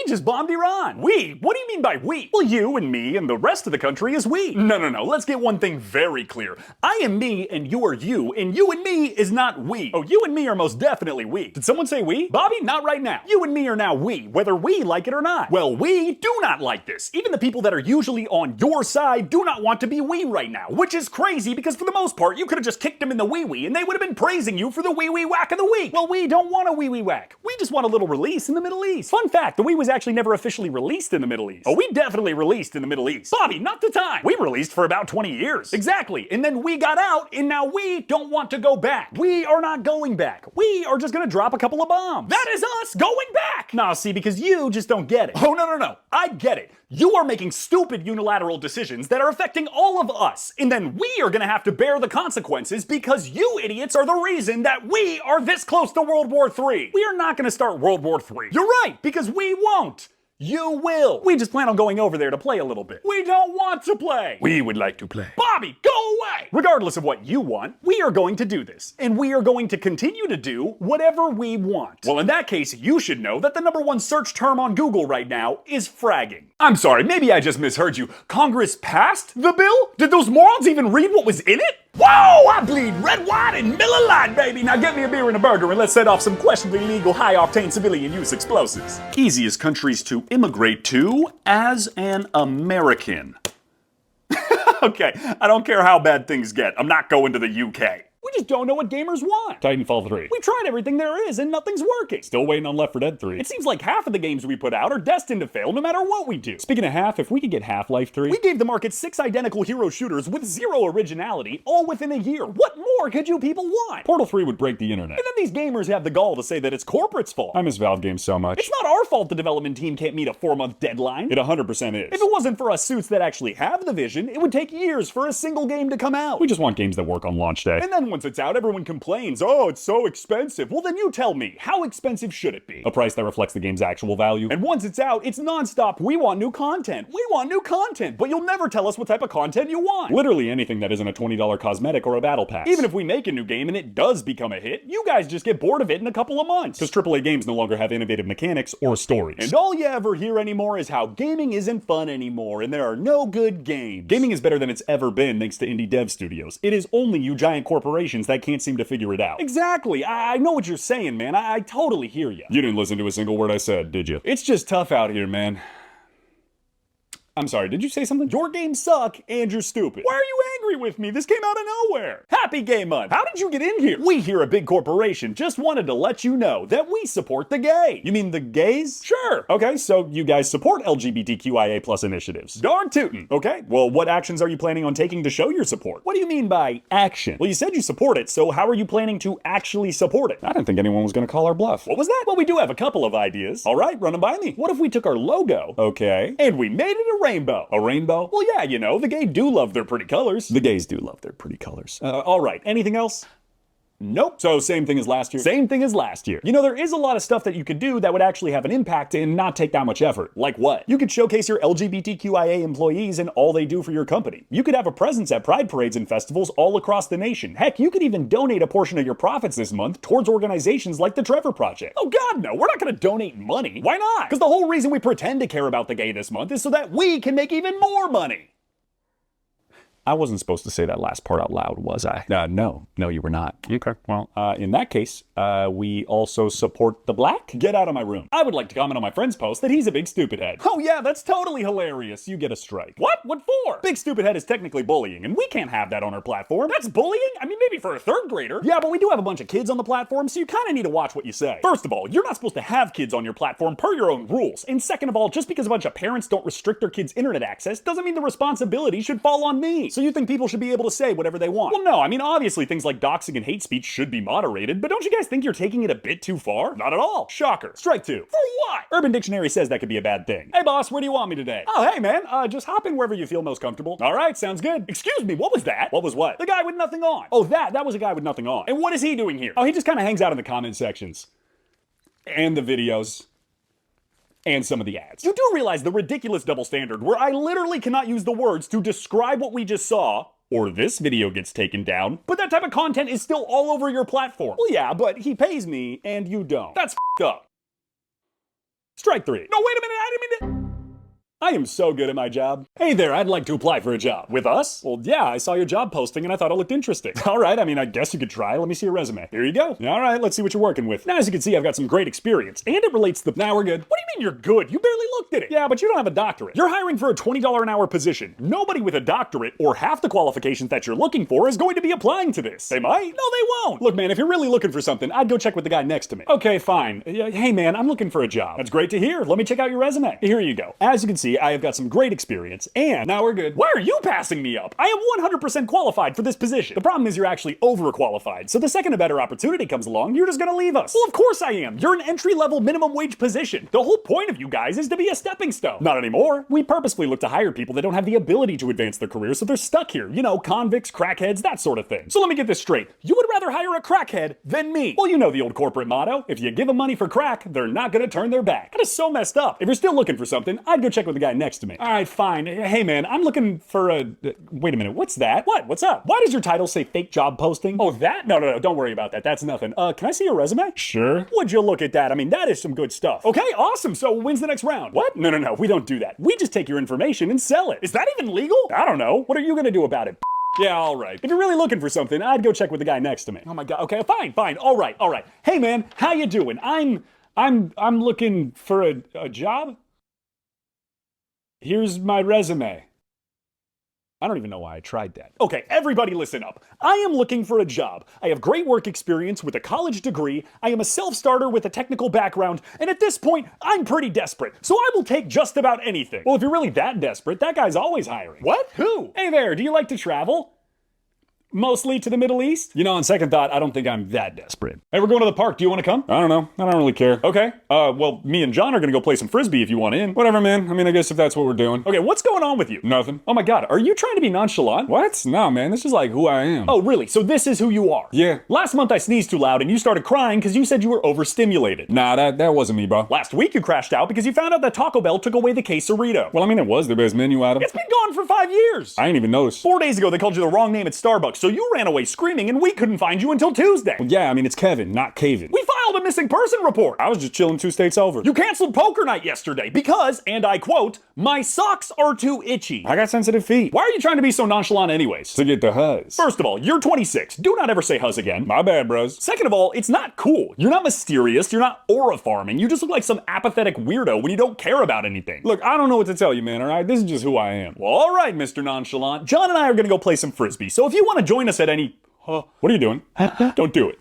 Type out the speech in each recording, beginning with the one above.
just bombed Iran. We? What do you mean by we? Well, you and me and the rest of the country is we. No. Let's get one thing very clear. I am me and you are you, and you and me is not we. Oh, you and me are most definitely we. Did someone say we? Bobby, not right now. You and me are now we, whether we like it or not. Well, we do not like this. Even the people that are usually on your side do not want to be we right now, which is crazy because for the most part, you could have just kicked them in the wee-wee and they would have been praising you for the wee-wee whack of the week. Well, we don't want a wee-wee whack. We just want a little release in the Middle East. Fun fact, the Wii was actually never officially released in the Middle East. Oh, we definitely released in the Middle East. Bobby, not the time. We released for about 20 years. Exactly. And then we got out, and now we don't want to go back. We are not going back. We are just gonna drop a couple of bombs. That is us going back! Nah, see, because you just don't get it. Oh, no. I get it. You are making stupid unilateral decisions that are affecting all of us, and then we are gonna have to bear the consequences because you idiots are the reason that we are this close to World War III. We are not gonna start World War III. You're right, because we won't. You will. We just plan on going over there to play a little bit. We don't want to play. We would like to play. Bobby, go away! Regardless of what you want, we are going to do this, and we are going to continue to do whatever we want. Well, in that case, you should know that the #1 search term on Google right now is fragging. I'm sorry, maybe I just misheard you. Congress passed the bill? Did those morons even read what was in it? Whoa, I bleed red, white, and Miller Lite, baby. Now get me a beer and a burger and let's set off some questionably legal, high-octane civilian use explosives. Easiest countries to immigrate to as an American. Okay, I don't care how bad things get. I'm not going to the UK. We just don't know what gamers want. Titanfall 3. We tried everything there is and nothing's working. Still waiting on Left 4 Dead 3. It seems like half of the games we put out are destined to fail no matter what we do. Speaking of half, if we could get Half-Life 3. We gave the market 6 identical hero shooters with 0 originality, all within a year. What more could you people want? Portal 3 would break the internet. And then these gamers have the gall to say that it's corporate's fault. I miss Valve games so much. It's not our fault the development team can't meet a 4-month deadline. It 100% is. If it wasn't for us suits that actually have the vision, it would take years for a single game to come out. We just want games that work on launch day. And then once it's out, everyone complains, oh, it's so expensive. Well, then you tell me, how expensive should it be? A price that reflects the game's actual value. And once it's out, it's nonstop. We want new content. We want new content, but you'll never tell us what type of content you want. Literally anything that isn't a $20 cosmetic or a battle pass. Even if we make a new game and it does become a hit, you guys just get bored of it in a couple of months. Because AAA games no longer have innovative mechanics or stories. And all you ever hear anymore is how gaming isn't fun anymore and there are no good games. Gaming is better than it's ever been thanks to indie dev studios. It is only you giant corporations that can't seem to figure it out. Exactly. I know what you're saying, man. I totally hear you. You didn't listen to a single word I said, did you? It's just tough out here, man. I'm sorry, did you say something? Your games suck and you're stupid. Why are you angry with me? This came out of nowhere. Happy Game Month. How did you get in here? We here at Big Corporation just wanted to let you know that we support the gay. You mean the gays? Sure. Okay, so you guys support LGBTQIA+ initiatives. Darn tootin'. Okay, well, what actions are you planning on taking to show your support? What do you mean by action? Well, you said you support it, so how are you planning to actually support it? I didn't think anyone was gonna call our bluff. What was that? Well, we do have a couple of ideas. All right, run them by me. What if we took our logo, okay, and we made it a rainbow? A rainbow? Well, yeah, you know, the gay do love their pretty colors. The gays do love their pretty colors. All right, anything else? Nope. So same thing as last year? Same thing as last year. You know, there is a lot of stuff that you could do that would actually have an impact and not take that much effort. Like what? You could showcase your LGBTQIA employees and all they do for your company. You could have a presence at pride parades and festivals all across the nation. Heck, you could even donate a portion of your profits this month towards organizations like the Trevor Project. Oh God, no, we're not gonna donate money. Why not? Because the whole reason we pretend to care about the gay this month is so that we can make even more money. I wasn't supposed to say that last part out loud, was I? No, you were not. Okay, well, in that case, we also support the black? Get out of my room. I would like to comment on my friend's post that he's a big stupid head. Oh yeah, that's totally hilarious. You get a strike. What? What for? Big stupid head is technically bullying, and we can't have that on our platform. That's bullying? I mean, maybe for a 3rd grader. Yeah, but we do have a bunch of kids on the platform, so you kind of need to watch what you say. First of all, you're not supposed to have kids on your platform per your own rules. And second of all, just because a bunch of parents don't restrict their kids' internet access doesn't mean the responsibility should fall on me. So you think people should be able to say whatever they want? Well, no, I mean, obviously things like doxing and hate speech should be moderated, but don't you guys think you're taking it a bit too far? Not at all. Shocker. Strike 2. For what? Urban Dictionary says that could be a bad thing. Hey boss, where do you want me today? Oh, hey man, just hop in wherever you feel most comfortable. All right, sounds good. Excuse me, what was that? What was what? The guy with nothing on. Oh, that was a guy with nothing on. And what is he doing here? Oh, he just kind of hangs out in the comment sections. And the videos. And some of the ads. You do realize the ridiculous double standard where I literally cannot use the words to describe what we just saw, or this video gets taken down, but that type of content is still all over your platform. Well, yeah, but he pays me and you don't. That's f***ed up. Strike three. No, wait a minute, I didn't mean to... I am so good at my job. Hey there, I'd like to apply for a job. With us? Well, yeah, I saw your job posting and I thought it looked interesting. All right, I mean, I guess you could try. Let me see your resume. Here you go. All right, let's see what you're working with. Now, as you can see, I've got some great experience, and it relates to the... Now we're good. What do you mean you're good? You barely looked at it. Yeah, but you don't have a doctorate. You're hiring for a $20 an hour position. Nobody with a doctorate or half the qualifications that you're looking for is going to be applying to this. They might. No, they won't. Look, man, if you're really looking for something, I'd go check with the guy next to me. Okay, fine. Hey, man, I'm looking for a job. That's great to hear. Let me check out your resume. Here you go. As you can see, I have got some great experience, and now we're good. Why are you passing me up? I am 100% qualified for this position. The problem is you're actually overqualified, so the second a better opportunity comes along, you're just gonna leave us. Well, of course I am. You're an entry-level minimum wage position. The whole point of you guys is to be a stepping stone. Not anymore. We purposefully look to hire people that don't have the ability to advance their career, so they're stuck here. You know, convicts, crackheads, that sort of thing. So let me get this straight. You would rather hire a crackhead than me. Well, you know the old corporate motto. If you give them money for crack, they're not gonna turn their back. That is so messed up. If you're still looking for something, I'd go check with the guy next to me. All right, fine. Hey man, I'm looking for a... Wait a minute, what's that? What? What's up? Why does your title say fake job posting? Oh, that? No, don't worry about that. That's nothing. Can I see your resume? Sure. Would you look at that? I mean, that is some good stuff. Okay, awesome. So when's the next round? What? No, we don't do that. We just take your information and sell it. Is that even legal? I don't know. What are you gonna do about it? Yeah, all right. If you're really looking for something, I'd go check with the guy next to me. Oh my God. Okay, fine. All right. Hey man, how you doing? I'm looking for a job. Here's my resume. I don't even know why I tried that. Okay, everybody listen up. I am looking for a job. I have great work experience with a college degree. I am a self-starter with a technical background. And at this point, I'm pretty desperate. So I will take just about anything. Well, if you're really that desperate, that guy's always hiring. What? Who? Hey there, do you like to travel? Mostly to the Middle East? You know, on second thought, I don't think I'm that desperate. Hey, we're going to the park. Do you want to come? I don't know. I don't really care. Okay. Well, me and John are going to go play some Frisbee if you want in. Whatever, man. I mean, I guess if that's what we're doing. Okay, what's going on with you? Nothing. Oh my God, are you trying to be nonchalant? What? No, man. This is like who I am. Oh, really? So this is who you are? Yeah. Last month I sneezed too loud and you started crying because you said you were overstimulated. Nah, that wasn't me, bro. Last week you crashed out because you found out that Taco Bell took away the quesarito. Well, I mean, it was the best menu item. It's been gone for 5 years. I ain't even noticed. 4 days ago they called you the wrong name at Starbucks, so you ran away screaming and we couldn't find you until Tuesday. Well, yeah, I mean, it's Kevin, not Kevin. We filed a missing person report. I was just chilling 2 states over. You canceled poker night yesterday because, and I quote, my socks are too itchy. I got sensitive feet. Why are you trying to be so nonchalant anyways? To get the huzz. First of all, you're 26. Do not ever say huzz again. My bad, bros. Second of all, it's not cool. You're not mysterious. You're not aura farming. You just look like some apathetic weirdo when you don't care about anything. Look, I don't know what to tell you, man, all right? This is just who I am. Well, all right, Mr. Nonchalant. John and I are gonna go play some Frisbee, so if you want to join us at any... What are you doing? Don't do it.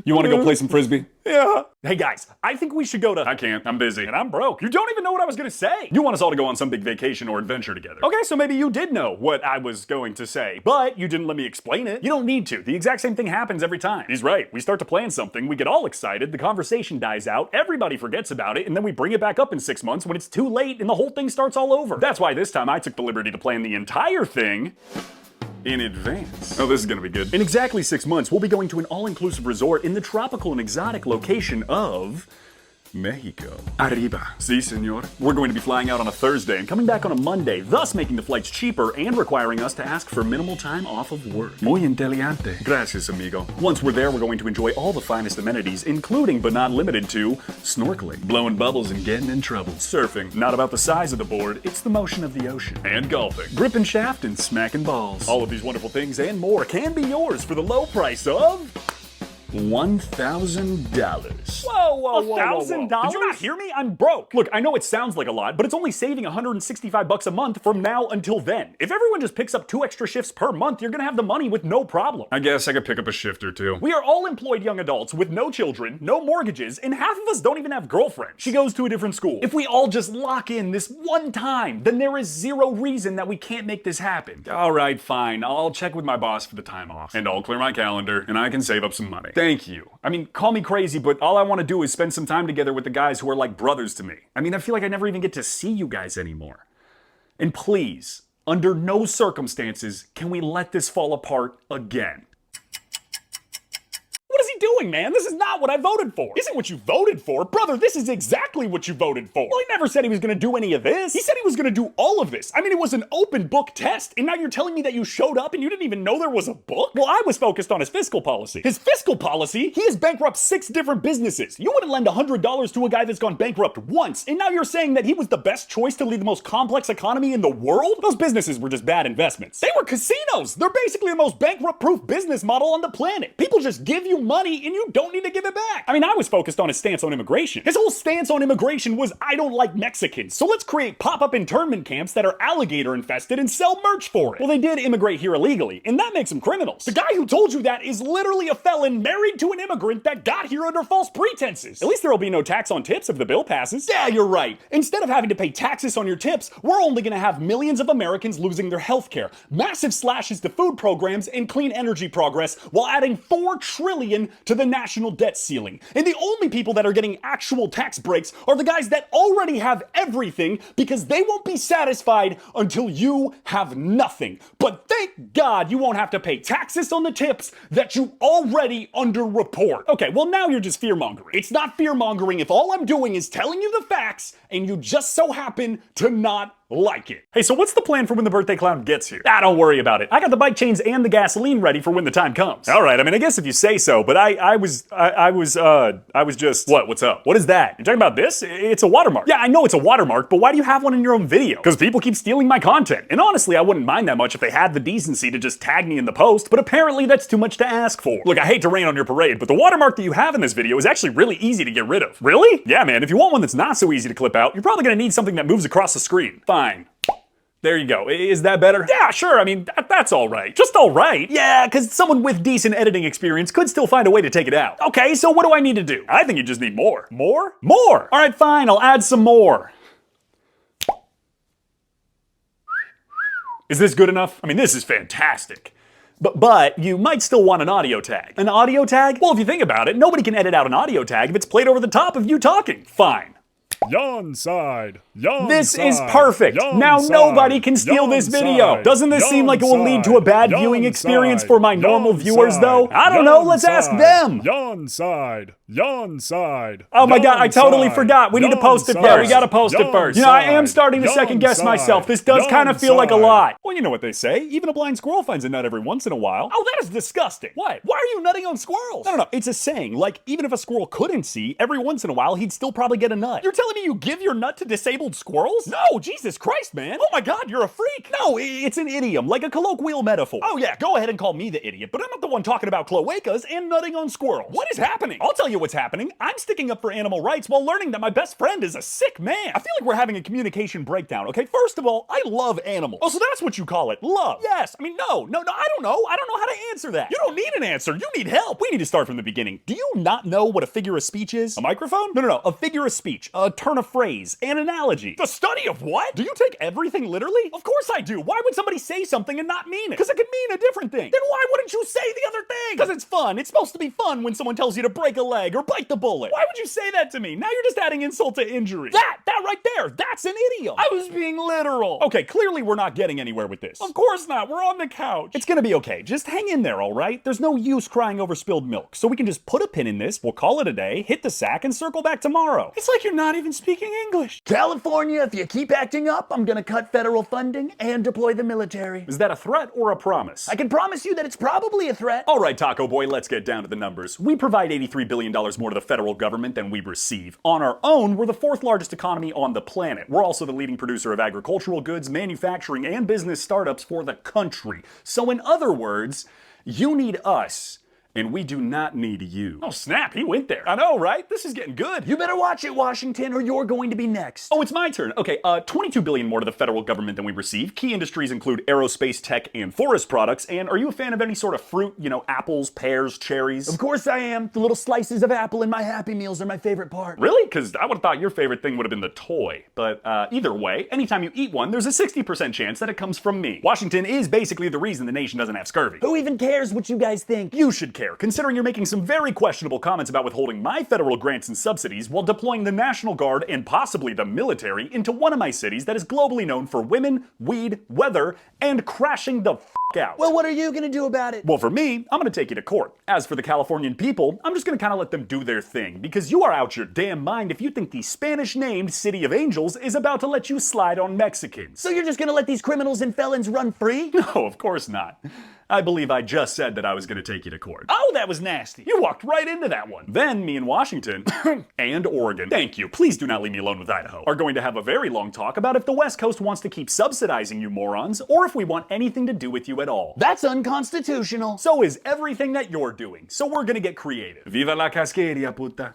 You want to go play some Frisbee? Yeah. Hey guys, I think we should go to... I can't, I'm busy. And I'm broke. You don't even know what I was gonna say. You want us all to go on some big vacation or adventure together. Okay, so maybe you did know what I was going to say, but you didn't let me explain it. You don't need to. The exact same thing happens every time. He's right. We start to plan something, we get all excited, the conversation dies out, everybody forgets about it, and then we bring it back up in 6 months when it's too late and the whole thing starts all over. That's why this time I took the liberty to plan the entire thing in advance. Oh, this is gonna be good. In exactly 6 months, we'll be going to an all-inclusive resort in the tropical and exotic location of... Mexico. Arriba. Si, senor. We're going to be flying out on a Thursday and coming back on a Monday, thus making the flights cheaper and requiring us to ask for minimal time off of work. Muy inteligente. Gracias, amigo. Once we're there, we're going to enjoy all the finest amenities, including but not limited to snorkeling, blowing bubbles and getting in trouble, surfing, not about the size of the board, it's the motion of the ocean, and golfing, gripping shaft and smacking balls. All of these wonderful things and more can be yours for the low price of... $1,000. Whoa. $1,000? Did you not hear me? I'm broke. Look, I know it sounds like a lot, but it's only saving $165 a month from now until then. If everyone just picks up 2 extra shifts per month, you're gonna have the money with no problem. I guess I could pick up a shift or 2. We are all employed young adults with no children, no mortgages, and half of us don't even have girlfriends. She goes to a different school. If we all just lock in this one time, then there is 0 reason that we can't make this happen. All right, fine. I'll check with my boss for the time off, and I'll clear my calendar, and I can save up some money. Thank you. I mean, call me crazy, but all I want to do is spend some time together with the guys who are like brothers to me. I mean, I feel like I never even get to see you guys anymore. And please, under no circumstances can we let this fall apart again. What is he doing? doing, man? This is not what I voted for. Isn't what you voted for? Brother, this is exactly what you voted for. Well, he never said he was gonna do any of this. He said he was gonna do all of this. I mean, it was an open book test, and now you're telling me that you showed up and you didn't even know there was a book? Well, I was focused on his fiscal policy. His fiscal policy? He has bankrupt 6 different businesses. You wouldn't lend $100 to a guy that's gone bankrupt once, and now you're saying that he was the best choice to lead the most complex economy in the world? Those businesses were just bad investments. They were casinos. They're basically the most bankrupt-proof business model on the planet. People just give you money and you don't need to give it back. I mean, I was focused on his stance on immigration. His whole stance on immigration was, I don't like Mexicans, so let's create pop-up internment camps that are alligator infested and sell merch for it. Well, they did immigrate here illegally, and that makes them criminals. The guy who told you that is literally a felon married to an immigrant that got here under false pretenses. At least there'll be no tax on tips if the bill passes. Yeah, you're right. Instead of having to pay taxes on your tips, we're only gonna have millions of Americans losing their health care, massive slashes to food programs and clean energy progress, while adding $4 trillion to the national debt ceiling. And the only people that are getting actual tax breaks are the guys that already have everything, because they won't be satisfied until you have nothing. But thank God you won't have to pay taxes on the tips that you already underreport. Okay, well now you're just fear-mongering. It's not fear-mongering if all I'm doing is telling you the facts and you just so happen to not like it. Hey, so what's the plan for when the birthday clown gets here? Ah, don't worry about it. I got the bike chains and the gasoline ready for when the time comes. All right, I mean, I guess if you say so, but I was just... What? What's up? What is that? You're talking about this? It's a watermark. Yeah, I know it's a watermark, but why do you have one in your own video? Because people keep stealing my content. And honestly, I wouldn't mind that much if they had the decency to just tag me in the post, but apparently that's too much to ask for. Look, I hate to rain on your parade, but the watermark that you have in this video is actually really easy to get rid of. Really? Yeah, man, if you want one that's not so easy to clip out, you're probably gonna need something that moves across the screen. Fine. There you go. Is that better? Yeah, sure. I mean, that's all right. Just all right. Yeah, because someone with decent editing experience could still find a way to take it out. Okay, so what do I need to do? I think you just need more. More? More! All right, fine. I'll add some more. Is this good enough? I mean, this is fantastic. But you might still want an audio tag. An audio tag? Well, if you think about it, nobody can edit out an audio tag if it's played over the top of you talking. Fine. Yawn side. Yawn This side. is perfect. Yawn Now side. nobody can steal Yawn this video. side. Doesn't this seem like it will lead to a bad Yawn viewing experience side. for my normal Yawn viewers, side. though? I don't know. Yawn Let's ask side. them. Yawn side. Yawn side. Oh my God, I Yawn totally side. forgot. We need to Yawn post it side. first. Yeah, we gotta post it Yawn first. You know, I am side. starting to Yawn second guess side. myself. This does Yawn kind of feel like a side. lot. Well, you know what they say. Even a blind squirrel finds a nut every once in a while. Oh, that is disgusting. What? Why are you nutting on squirrels? No. It's a saying. Like, even if a squirrel couldn't see, every once in a while, he'd still probably get a nut. You're telling me you give your nut to disabled squirrels? No, Jesus Christ, man. Oh my God, you're a freak. No, it's an idiom, like a colloquial metaphor. Oh yeah, go ahead and call me the idiot, but I'm not the one talking about cloacas and nutting on squirrels. What is happening? I'll tell you what's happening. I'm sticking up for animal rights while learning that my best friend is a sick man. I feel like we're having a communication breakdown, okay? First of all, I love animals. Oh, so that's what you call it, love. Yes, I mean, no, I don't know. I don't know how to answer that. You don't need an answer. You need help. We need to start from the beginning. Do you not know what a figure of speech is? A microphone? No. A figure of speech, a turn of phrase, an analogy. The study of what? Do you take everything literally? Of course I do. Why would somebody say something and not mean it? Because it could mean a different thing. Then why wouldn't you say the other thing? Because it's fun. It's supposed to be fun when someone tells you to break a leg or bite the bullet. Why would you say that to me? Now you're just adding insult to injury. That right there, that's an idiom. I was being literal. Okay, clearly we're not getting anywhere with this. Of course not. We're on the couch. It's gonna be okay. Just hang in there, all right? There's no use crying over spilled milk. So we can just put a pin in this, we'll call it a day, hit the sack, and circle back tomorrow. It's like you're not even speaking English. California, if you keep acting up, I'm gonna cut federal funding and deploy the military. Is that a threat or a promise? I can promise you that it's probably a threat. All right, Taco Boy, let's get down to the numbers. We provide $83 billion more to the federal government than we receive. On our own, we're the 4th largest economy on the planet. We're also the leading producer of agricultural goods, manufacturing, and business startups for the country. So in other words, you need us, and we do not need you. Oh snap, he went there. I know, right? This is getting good. You better watch it, Washington, or you're going to be next. Oh, it's my turn. Okay, $22 billion more to the federal government than we receive. Key industries include aerospace, tech, and forest products. And are you a fan of any sort of fruit? You know, apples, pears, cherries? Of course I am. The little slices of apple in my Happy Meals are my favorite part. Really? Because I would have thought your favorite thing would have been the toy. But either way, anytime you eat one, there's a 60% chance that it comes from me. Washington is basically the reason the nation doesn't have scurvy. Who even cares what you guys think? You should care, considering you're making some very questionable comments about withholding my federal grants and subsidies while deploying the National Guard and possibly the military into one of my cities that is globally known for women, weed, weather, and crashing the out. Well, what are you gonna do about it? Well, for me, I'm gonna take you to court. As for the Californian people, I'm just gonna kinda let them do their thing, because you are out your damn mind if you think the Spanish-named City of Angels is about to let you slide on Mexicans. So you're just gonna let these criminals and felons run free? No, of course not. I believe I just said that I was gonna take you to court. Oh, that was nasty. You walked right into that one. Then me and Washington, and Oregon, thank you, please do not leave me alone with Idaho, are going to have a very long talk about if the West Coast wants to keep subsidizing you morons, or if we want anything to do with you at all. That's unconstitutional. So is everything that you're doing, so we're gonna get creative. Viva la casqueria, puta.